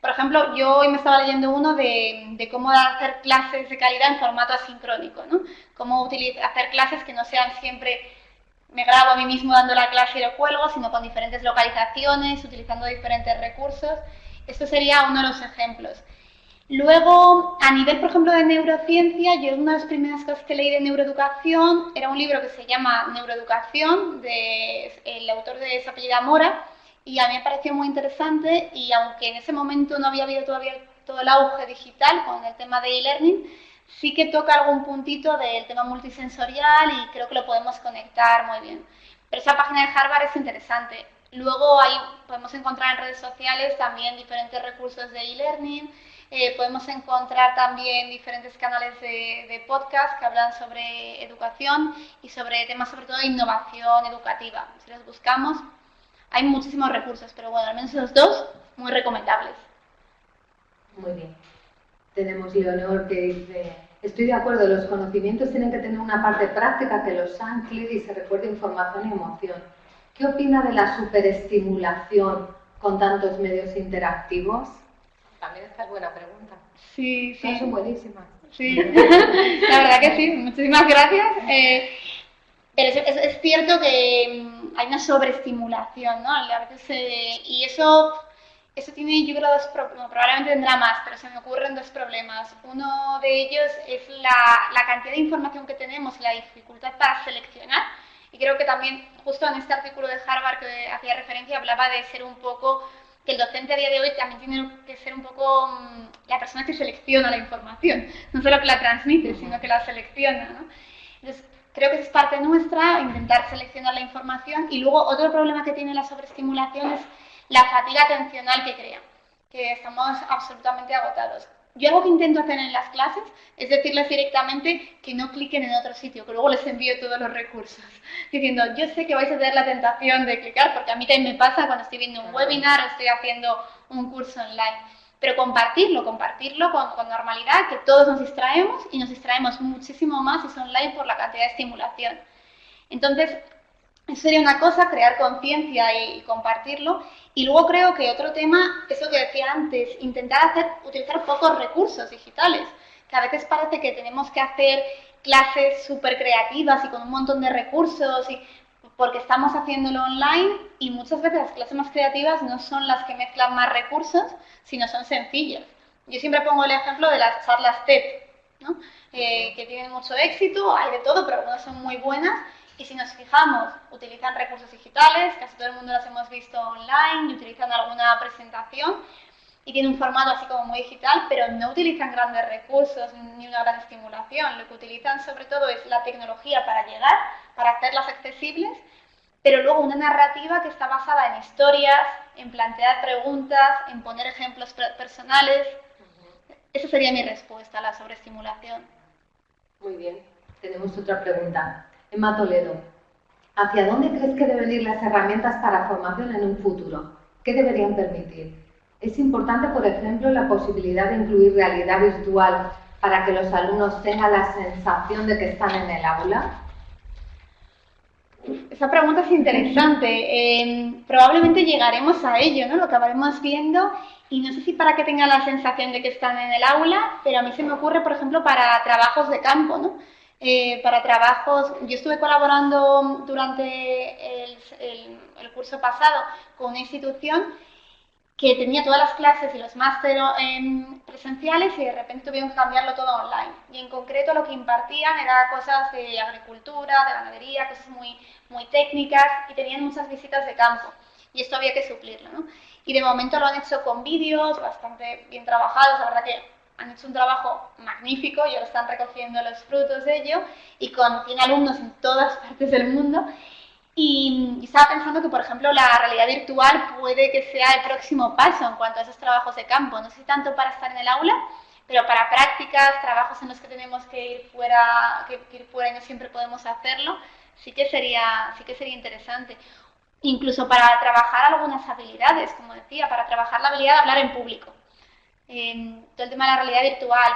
Por ejemplo, yo hoy me estaba leyendo uno de cómo hacer clases de calidad en formato asincrónico, ¿no? Cómo hacer clases que no sean siempre me grabo a mí mismo dando la clase y lo cuelgo, sino con diferentes localizaciones, utilizando diferentes recursos. Esto sería uno de los ejemplos. Luego, a nivel, por ejemplo, de neurociencia, yo una de las primeras cosas que leí de neuroeducación era un libro que se llama Neuroeducación, el autor de esa apellida Mora, y a mí me pareció muy interesante, y aunque en ese momento no había habido todavía todo el auge digital con el tema de e-learning, sí que toca algún puntito del tema multisensorial y creo que lo podemos conectar muy bien. Pero esa página de Harvard es interesante. Luego ahí podemos encontrar en redes sociales también diferentes recursos de e-learning. Podemos encontrar también diferentes canales de podcast que hablan sobre educación y sobre temas sobre todo de innovación educativa. Si los buscamos, hay muchísimos recursos, pero bueno, al menos los dos muy recomendables. Muy bien. Tenemos Leonor que dice, estoy de acuerdo, los conocimientos tienen que tener una parte práctica que los ancle y se recuerde información y emoción. ¿Qué opina de la superestimulación con tantos medios interactivos? También esta es buena pregunta. Sí, sí. Son buenísimas. Sí, la verdad que sí, muchísimas gracias. Pero es cierto que hay una sobreestimulación, ¿no? A veces, y eso tiene, yo creo, probablemente tendrá más, pero se me ocurren dos problemas. Uno de ellos es la cantidad de información que tenemos y la dificultad para seleccionar. Y creo que también, justo en este artículo de Harvard que hacía referencia, hablaba de ser un poco, que el docente a día de hoy también tiene que ser un poco la persona que selecciona la información. No solo que la transmite, sino que la selecciona, ¿no? Entonces, creo que es parte nuestra intentar seleccionar la información. Y luego otro problema que tiene la sobreestimulación es la fatiga atencional que crea, que estamos absolutamente agotados. Yo algo que intento hacer en las clases es decirles directamente que no cliquen en otro sitio, que luego les envío todos los recursos, diciendo, yo sé que vais a tener la tentación de clicar, porque a mí también me pasa cuando estoy viendo un webinar o estoy haciendo un curso online, pero compartirlo con normalidad, que todos nos distraemos y nos distraemos muchísimo más si es online por la cantidad de estimulación. Entonces, eso sería una cosa, crear conciencia y compartirlo. Y luego creo que otro tema, eso que decía antes, intentar utilizar pocos recursos digitales, que a veces parece que tenemos que hacer clases súper creativas y con un montón de recursos, porque estamos haciéndolo online, y muchas veces las clases más creativas no son las que mezclan más recursos, sino son sencillas. Yo siempre pongo el ejemplo de las charlas TED, ¿no? Que tienen mucho éxito, hay de todo, pero algunas son muy buenas. Y si nos fijamos, utilizan recursos digitales, casi todo el mundo las hemos visto online, y utilizan alguna presentación y tienen un formato así como muy digital, pero no utilizan grandes recursos ni una gran estimulación. Lo que utilizan sobre todo es la tecnología para llegar, para hacerlas accesibles, pero luego una narrativa que está basada en historias, en plantear preguntas, en poner ejemplos personales. Esa sería mi respuesta a la sobreestimulación. Muy bien. Tenemos otra pregunta. Emma Toledo, ¿Hacia dónde crees que deben ir las herramientas para formación en un futuro? ¿Qué deberían permitir? Es importante, por ejemplo, la posibilidad de incluir realidad virtual para que los alumnos tengan la sensación de que están en el aula. Esa pregunta es interesante. Probablemente llegaremos a ello, ¿no? Lo acabaremos viendo y no sé si para que tengan la sensación de que están en el aula, pero a mí se me ocurre, por ejemplo, para trabajos de campo, ¿no? Para trabajos, yo estuve colaborando durante el curso pasado con una institución que tenía todas las clases y los másteres presenciales y de repente tuvieron que cambiarlo todo online. Y en concreto lo que impartían era cosas de agricultura, de ganadería, cosas muy, muy técnicas y tenían muchas visitas de campo. Y esto había que suplirlo, ¿no? Y de momento lo han hecho con vídeos bastante bien trabajados, la verdad que han hecho un trabajo magnífico y ahora están recogiendo los frutos de ello y con 100 alumnos en todas partes del mundo. Y estaba pensando que, por ejemplo, la realidad virtual puede que sea el próximo paso en cuanto a esos trabajos de campo. No sé si tanto para estar en el aula, pero para prácticas, trabajos en los que tenemos que ir fuera y no siempre podemos hacerlo, sí que sería interesante. Incluso para trabajar algunas habilidades, como decía, para trabajar la habilidad de hablar en público. Todo el tema de la realidad virtual,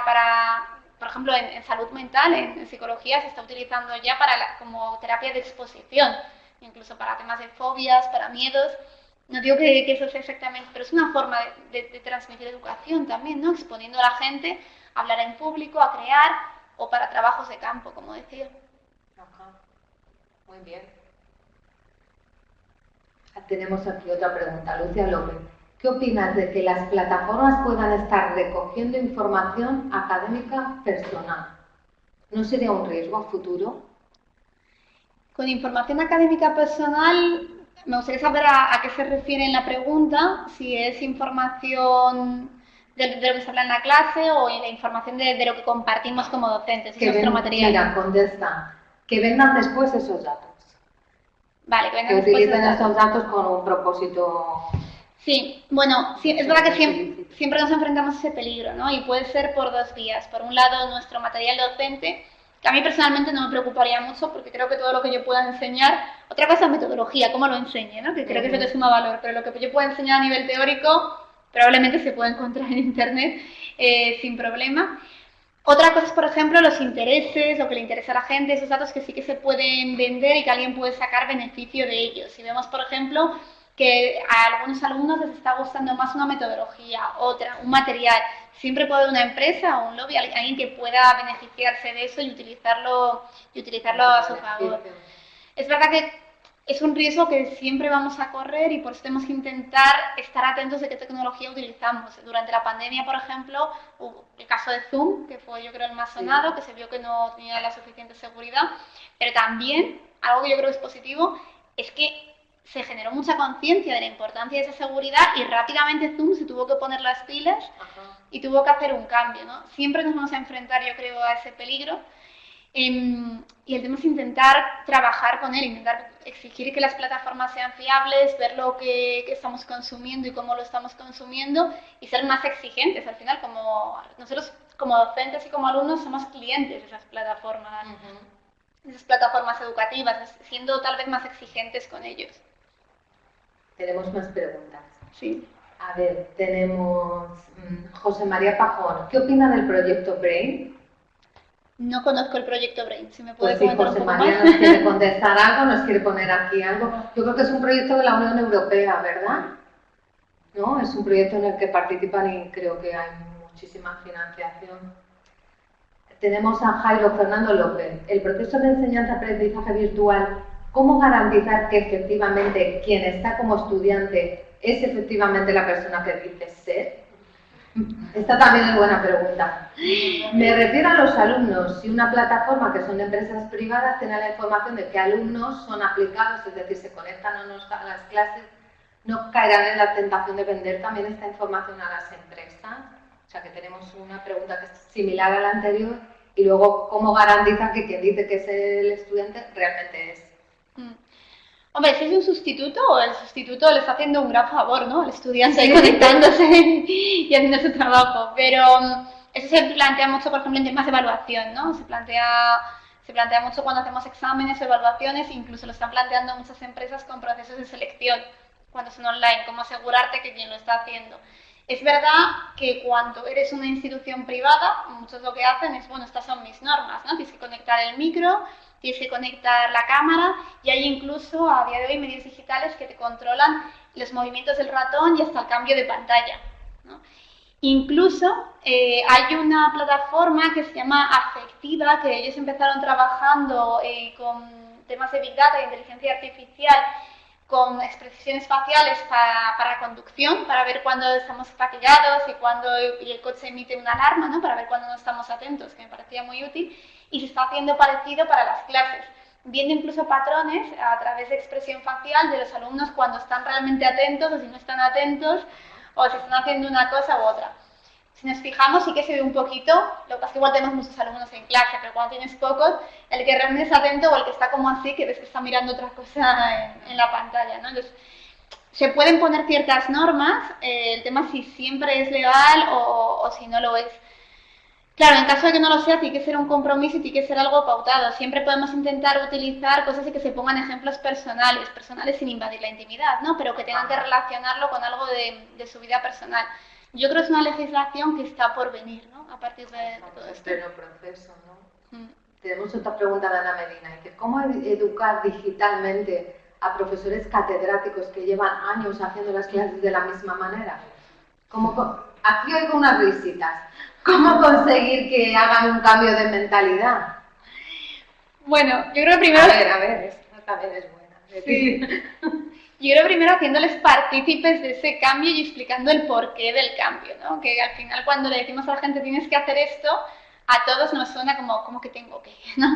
por ejemplo, en salud mental, en psicología, se está utilizando ya como terapia de exposición. Incluso para temas de fobias, para miedos. No digo que eso sea exactamente, pero es una forma de transmitir educación también, ¿no? Exponiendo a la gente a hablar en público, a crear, o para trabajos de campo, como decía. Ajá. Muy bien. Tenemos aquí otra pregunta, Lucia López. ¿Qué opinas de que las plataformas puedan estar recogiendo información académica personal? ¿No sería un riesgo a futuro? Con información académica personal, me gustaría saber a qué se refiere en la pregunta, si es información de lo que se habla en la clase o la información de lo que compartimos como docentes, es nuestro material. Mira, contesta, que vendan después esos datos. Vale, que vendan después utilicen esos datos con un propósito. Sí, bueno, sí, es verdad que siempre nos enfrentamos a ese peligro, ¿no? Y puede ser por dos vías. Por un lado, nuestro material docente, que a mí personalmente no me preocuparía mucho porque creo que todo lo que yo pueda enseñar, otra cosa es metodología, cómo lo enseñe, ¿no? Que creo que eso te suma valor, pero lo que yo pueda enseñar a nivel teórico probablemente se puede encontrar en internet sin problema. Otra cosa es, por ejemplo, los intereses, lo que le interesa a la gente, esos datos que sí que se pueden vender y que alguien puede sacar beneficio de ellos. Si vemos, por ejemplo, que a algunos alumnos les está gustando más una metodología, otra, un material. Siempre puede una empresa o un lobby, alguien que pueda beneficiarse de eso y utilizarlo a su favor. Es verdad que es un riesgo que siempre vamos a correr y por eso tenemos que intentar estar atentos de qué tecnología utilizamos. Durante la pandemia, por ejemplo, hubo el caso de Zoom, que fue yo creo el más sonado, que se vio que no tenía la suficiente seguridad, pero también, algo que yo creo que es positivo, es que se generó mucha conciencia de la importancia de esa seguridad y rápidamente Zoom se tuvo que poner las pilas y tuvo que hacer un cambio, ¿no? Siempre nos vamos a enfrentar, yo creo, a ese peligro y el tema es intentar trabajar con él, intentar exigir que las plataformas sean fiables, ver lo que estamos consumiendo y cómo lo estamos consumiendo y ser más exigentes. Al final, como nosotros como docentes y como alumnos somos clientes de esas plataformas, educativas, siendo tal vez más exigentes con ellos. Tenemos más preguntas. Sí. A ver, tenemos José María Pajón. ¿Qué opina del proyecto BRAIN? No conozco el proyecto BRAIN. Si me puede pues comentar José un poco María más. nos quiere contestar algo, nos quiere poner aquí algo. Yo creo que es un proyecto de la Unión Europea, ¿verdad? ¿No? Es un proyecto en el que participan y creo que hay muchísima financiación. Tenemos a Jairo Fernando López. El proceso de enseñanza-aprendizaje virtual, ¿cómo garantizar que efectivamente quien está como estudiante es efectivamente la persona que dice ser? Esta también es buena pregunta. Me refiero a los alumnos. Si una plataforma, que son empresas privadas, tiene la información de qué alumnos son aplicados, es decir, se conectan o no a las clases, ¿no caerán en la tentación de vender también esta información a las empresas? O sea, que tenemos una pregunta que es similar a la anterior y luego, ¿cómo garantiza que quien dice que es el estudiante realmente es? Hombre, si es un sustituto, el sustituto le está haciendo un gran favor, ¿no? Al estudiante ahí conectándose y haciendo su trabajo. Pero eso se plantea mucho, por ejemplo, en temas de evaluación, ¿no? Se plantea se plantea mucho cuando hacemos exámenes o evaluaciones, incluso lo están planteando muchas empresas con procesos de selección, cuando son online, cómo asegurarte que quien lo está haciendo. Es verdad que cuando eres una institución privada, muchos lo que hacen es, bueno, estas son mis normas, ¿no? Tienes que conectar el micro, tienes que conectar la cámara y hay incluso a día de hoy medios digitales que te controlan los movimientos del ratón y hasta el cambio de pantalla, ¿no? Incluso hay una plataforma que se llama Afectiva, que ellos empezaron trabajando con temas de Big Data e inteligencia artificial, con expresiones faciales para conducción, para ver cuándo estamos fatigados y cuándo el coche emite una alarma, ¿no? Para ver cuándo no estamos atentos, que me parecía muy útil, y se está haciendo parecido para las clases, viendo incluso patrones a través de expresión facial de los alumnos cuando están realmente atentos o si no están atentos, o si están haciendo una cosa u otra. Si nos fijamos, sí que se ve un poquito, lo que pasa es que igual tenemos muchos alumnos en clase, pero cuando tienes pocos, el que realmente es atento o el que está como así, que ves que está mirando otra cosa en la pantalla, ¿no? Entonces, se pueden poner ciertas normas, el tema si siempre es legal o si no lo es. Claro, en caso de que no lo sea, tiene que ser un compromiso y tiene que ser algo pautado. Siempre podemos intentar utilizar cosas y que se pongan ejemplos personales sin invadir la intimidad, ¿no? Pero que tengan que relacionarlo con algo de su vida personal. Yo creo que es una legislación que está por venir, ¿no? A partir de todo esto. En pleno proceso, ¿no? Tenemos otra pregunta de Ana Medina. Dice, ¿cómo educar digitalmente a profesores catedráticos que llevan años haciendo las clases de la misma manera? Aquí oigo unas risitas. ¿Cómo conseguir que hagan un cambio de mentalidad? Bueno, yo creo primero... A ver, esta también es buena. Sí. Yo creo primero haciéndoles partícipes de ese cambio y explicando el porqué del cambio, ¿no? Que al final cuando le decimos a la gente tienes que hacer esto, a todos nos suena como que tengo que, ¿no?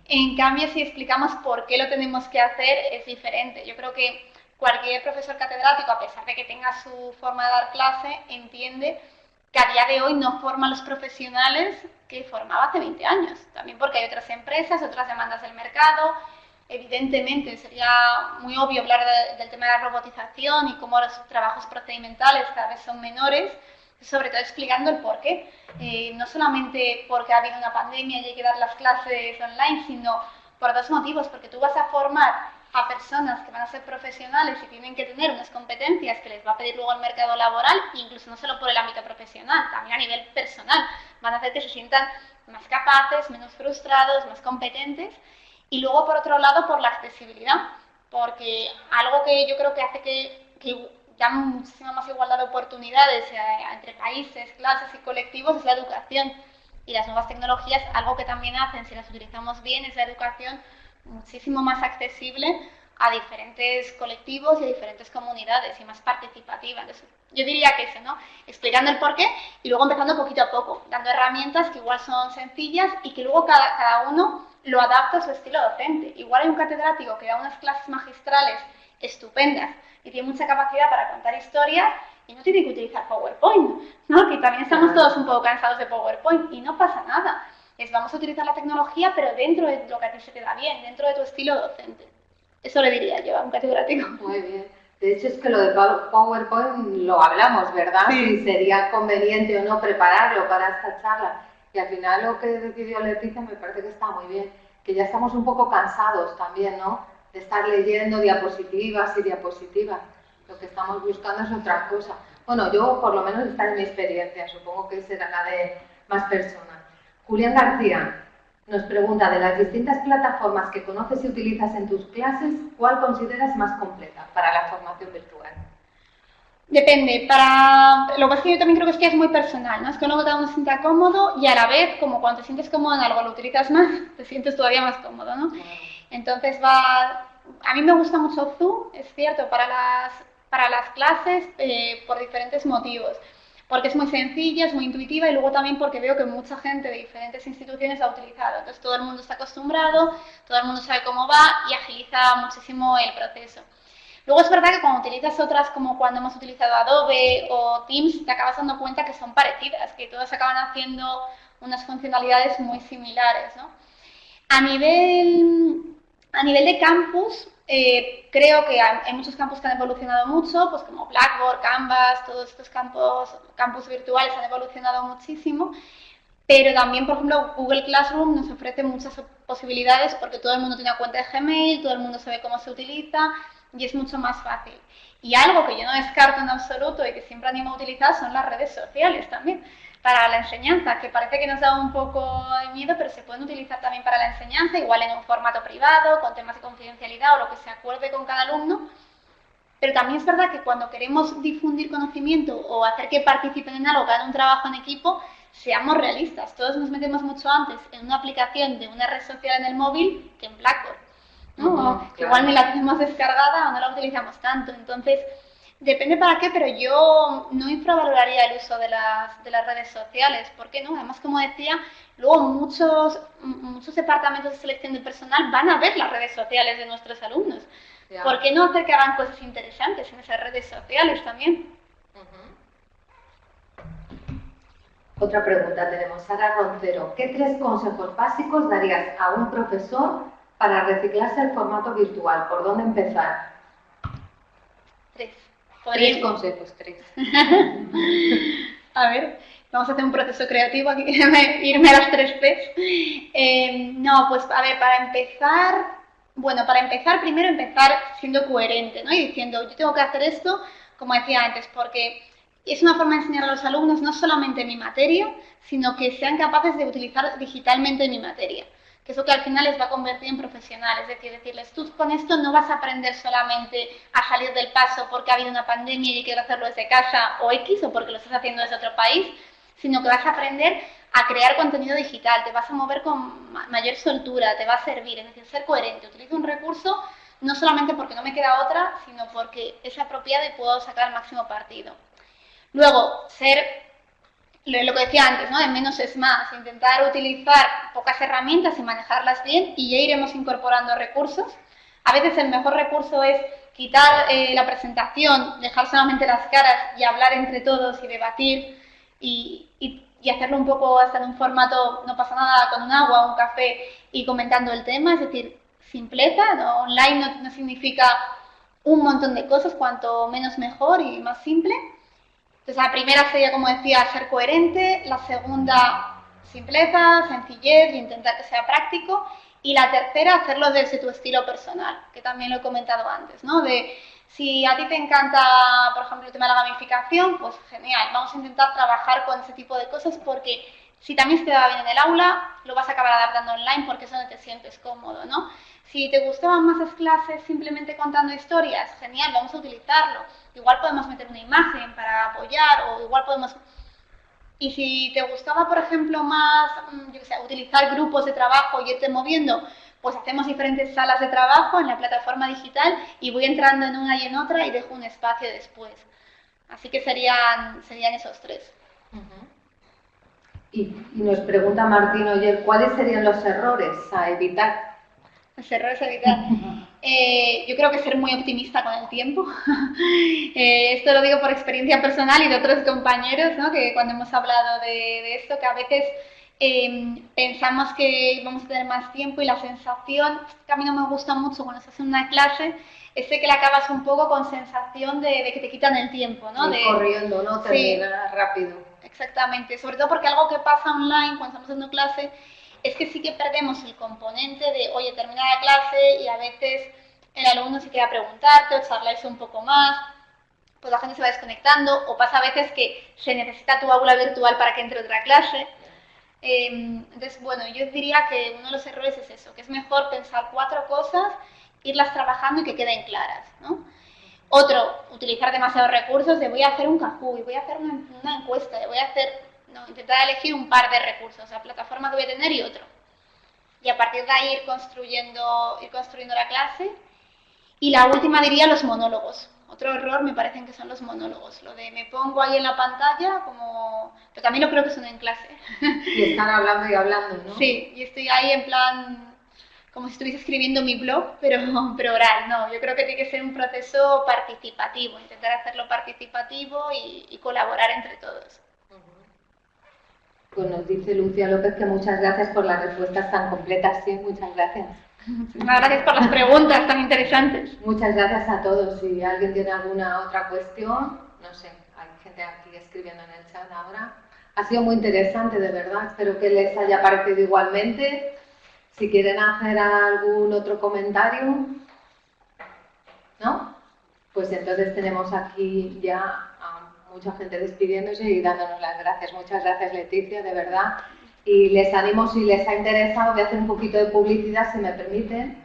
En cambio, si explicamos por qué lo tenemos que hacer, es diferente. Yo creo que cualquier profesor catedrático, a pesar de que tenga su forma de dar clase, entiende que a día de hoy no forma a los profesionales que formaba hace 20 años. También porque hay otras empresas, otras demandas del mercado. Evidentemente, sería muy obvio hablar del tema de la robotización y cómo los trabajos procedimentales cada vez son menores, sobre todo explicando el porqué. No solamente porque ha habido una pandemia y hay que dar las clases online, sino por dos motivos. Porque tú vas a formar a personas que van a ser profesionales y tienen que tener unas competencias que les va a pedir luego el mercado laboral, incluso no solo por el ámbito profesional, también a nivel personal. Van a hacer que se sientan más capaces, menos frustrados, más competentes. Y luego, por otro lado, por la accesibilidad, porque algo que yo creo que hace que haya muchísima más igualdad de oportunidades entre países, clases y colectivos es la educación. Y las nuevas tecnologías, algo que también hacen, si las utilizamos bien, es la educación muchísimo más accesible a diferentes colectivos y a diferentes comunidades y más participativa. Entonces, yo diría que eso, ¿no? Explicando el porqué y luego empezando poquito a poco, dando herramientas que igual son sencillas y que luego cada uno lo adapta a su estilo docente. Igual hay un catedrático que da unas clases magistrales estupendas y tiene mucha capacidad para contar historias y no tiene que utilizar PowerPoint, ¿no? Que también estamos todos un poco cansados de PowerPoint y no pasa nada. Vamos a utilizar la tecnología, pero dentro de lo que a ti se te da bien, dentro de tu estilo docente. Eso le diría yo a un catedrático. Muy bien. De hecho, es que lo de PowerPoint lo hablamos, ¿verdad? Sí. Si sería conveniente o no prepararlo para esta charla. Y al final lo que decidió Leticia me parece que está muy bien. Que ya estamos un poco cansados también, ¿no? De estar leyendo diapositivas y diapositivas. Lo que estamos buscando es otra cosa. Bueno, yo por lo menos esta es mi experiencia. Supongo que será la de más personas. Julián García nos pregunta, de las distintas plataformas que conoces y utilizas en tus clases, ¿cuál consideras más completa para la formación virtual? Depende. Lo que pasa es que yo también creo que es muy personal, ¿no? Es que luego cada uno se sienta cómodo y a la vez, como cuando te sientes cómodo en algo lo utilizas más, te sientes todavía más cómodo, ¿no? Entonces a mí me gusta mucho Zoom, es cierto, para las clases por diferentes motivos. Porque es muy sencilla, es muy intuitiva y luego también porque veo que mucha gente de diferentes instituciones la ha utilizado. Entonces todo el mundo está acostumbrado, todo el mundo sabe cómo va y agiliza muchísimo el proceso. Luego es verdad que cuando utilizas otras, como cuando hemos utilizado Adobe o Teams, te acabas dando cuenta que son parecidas, que todas acaban haciendo unas funcionalidades muy similares, ¿no? A nivel de campus, creo que hay muchos campus que han evolucionado mucho, pues como Blackboard, Canvas, todos estos campus virtuales han evolucionado muchísimo, pero también, por ejemplo, Google Classroom nos ofrece muchas posibilidades porque todo el mundo tiene una cuenta de Gmail, todo el mundo sabe cómo se utiliza y es mucho más fácil. Y algo que yo no descarto en absoluto y que siempre animo a utilizar son las redes sociales también para la enseñanza, que parece que nos da un poco de miedo, pero se pueden utilizar también para la enseñanza, igual en un formato privado, con temas de confidencialidad o lo que se acuerde con cada alumno. Pero también es verdad que cuando queremos difundir conocimiento o hacer que participen en algo, que hagan un trabajo en equipo, seamos realistas. Todos nos metemos mucho antes en una aplicación de una red social en el móvil que en Blackboard, ¿no? Claro. Igual ni la tenemos descargada o no la utilizamos tanto. Entonces, depende para qué, pero yo no infravaloraría el uso de las redes sociales. ¿Por qué no? Además, como decía, luego muchos departamentos de selección de personal van a ver las redes sociales de nuestros alumnos. Ya. ¿Por qué no hacer que hagan cosas interesantes en esas redes sociales también? Otra pregunta tenemos, Sara Roncero. ¿Qué 3 consejos básicos darías a un profesor para reciclarse el formato virtual? ¿Por dónde empezar? 3. 3 consejos, 3. A ver, vamos a hacer un proceso creativo aquí, irme a las 3 P's. No, pues a ver, para empezar, primero empezar siendo coherente, ¿no? Y diciendo, yo tengo que hacer esto, como decía antes, porque es una forma de enseñar a los alumnos no solamente mi materia, sino que sean capaces de utilizar digitalmente mi materia, que es lo que al final les va a convertir en profesionales, es decir, decirles, tú con esto no vas a aprender solamente a salir del paso porque ha habido una pandemia y quiero hacerlo desde casa o X, o porque lo estás haciendo desde otro país, sino que vas a aprender a crear contenido digital, te vas a mover con mayor soltura, te va a servir, es decir, ser coherente, utilizo un recurso no solamente porque no me queda otra, sino porque es apropiado y puedo sacar el máximo partido. Luego, ser lo que decía antes, ¿no? De menos es más, intentar utilizar pocas herramientas y manejarlas bien y ya iremos incorporando recursos. A veces el mejor recurso es quitar la presentación, dejar solamente las caras y hablar entre todos y debatir y hacerlo un poco hasta en un formato, no pasa nada, con un agua, un café y comentando el tema, es decir, simpleza, ¿no? Online no significa un montón de cosas, cuanto menos mejor y más simple. Entonces la primera sería, como decía, ser coherente, la segunda, simpleza, sencillez y intentar que sea práctico, y la tercera, hacerlo desde tu estilo personal, que también lo he comentado antes, ¿no? De si a ti te encanta, por ejemplo, el tema de la gamificación, pues genial, vamos a intentar trabajar con ese tipo de cosas porque si también se te va bien en el aula, lo vas a acabar adaptando online porque es donde te sientes cómodo, ¿no? Si te gustaban más las clases simplemente contando historias, genial, vamos a utilizarlo. Igual podemos meter una imagen para apoyar o igual podemos... Y si te gustaba, por ejemplo, más, yo qué sé, utilizar grupos de trabajo y irte moviendo, pues hacemos diferentes salas de trabajo en la plataforma digital y voy entrando en una y en otra y dejo un espacio después. Así que serían esos 3. Y nos pregunta Martín, oye, ¿cuáles serían los errores a evitar? Los errores a evitar. Yo creo que ser muy optimista con el tiempo. Esto lo digo por experiencia personal y de otros compañeros, ¿no? Que cuando hemos hablado de esto, que a veces pensamos que vamos a tener más tiempo y la sensación, que a mí no me gusta mucho cuando estás en una clase, es que la acabas un poco con sensación de que te quitan el tiempo, ¿no? Sí, corriendo, ¿no? Terminar rápido. Exactamente, sobre todo porque algo que pasa online cuando estamos haciendo clase es que sí que perdemos el componente de, oye, termina la clase y a veces el alumno se queda a preguntarte o charláis un poco más, pues la gente se va desconectando, o pasa a veces que se necesita tu aula virtual para que entre otra clase. Entonces, bueno, yo diría que uno de los errores es eso, que es mejor pensar 4 cosas, irlas trabajando y que queden claras, ¿no? Otro, utilizar demasiados recursos, de voy a hacer un Kahoot, voy a hacer una encuesta, voy a hacer... No, intentar elegir un par de recursos, la plataforma que voy a tener y otro. Y a partir de ahí ir construyendo la clase. Y la última diría los monólogos. Otro error me parecen que son los monólogos. Lo de me pongo ahí en la pantalla, como... Pero también lo creo que son en clase. Y estar hablando y hablando, ¿no? Sí, y estoy ahí en plan... como si estuviese escribiendo mi blog, pero oral, no. Yo creo que tiene que ser un proceso participativo, intentar hacerlo participativo y colaborar entre todos. Pues nos dice Lucia López que muchas gracias por las respuestas tan completas. Sí, muchas gracias. Muchas gracias por las preguntas tan interesantes. Muchas gracias a todos. Si alguien tiene alguna otra cuestión, no sé, hay gente aquí escribiendo en el chat ahora. Ha sido muy interesante, de verdad. Espero que les haya parecido igualmente. Si quieren hacer algún otro comentario, ¿no? Pues entonces tenemos aquí ya a mucha gente despidiéndose y dándonos las gracias. Muchas gracias, Leticia, de verdad. Y les animo, si les ha interesado, voy a hacer un poquito de publicidad, si me permiten.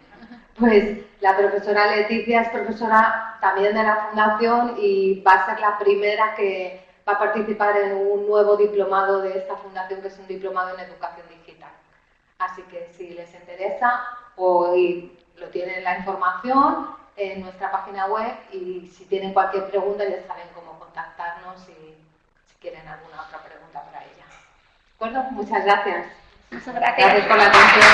Pues la profesora Leticia es profesora también de la Fundación y va a ser la primera que va a participar en un nuevo diplomado de esta fundación, que es un diplomado en educación digital. Así que si les interesa, hoy lo tienen la información en nuestra página web y si tienen cualquier pregunta ya saben cómo contactarnos si quieren alguna otra pregunta para ella. ¿De acuerdo? Muchas gracias. Muchas gracias. Gracias por la atención.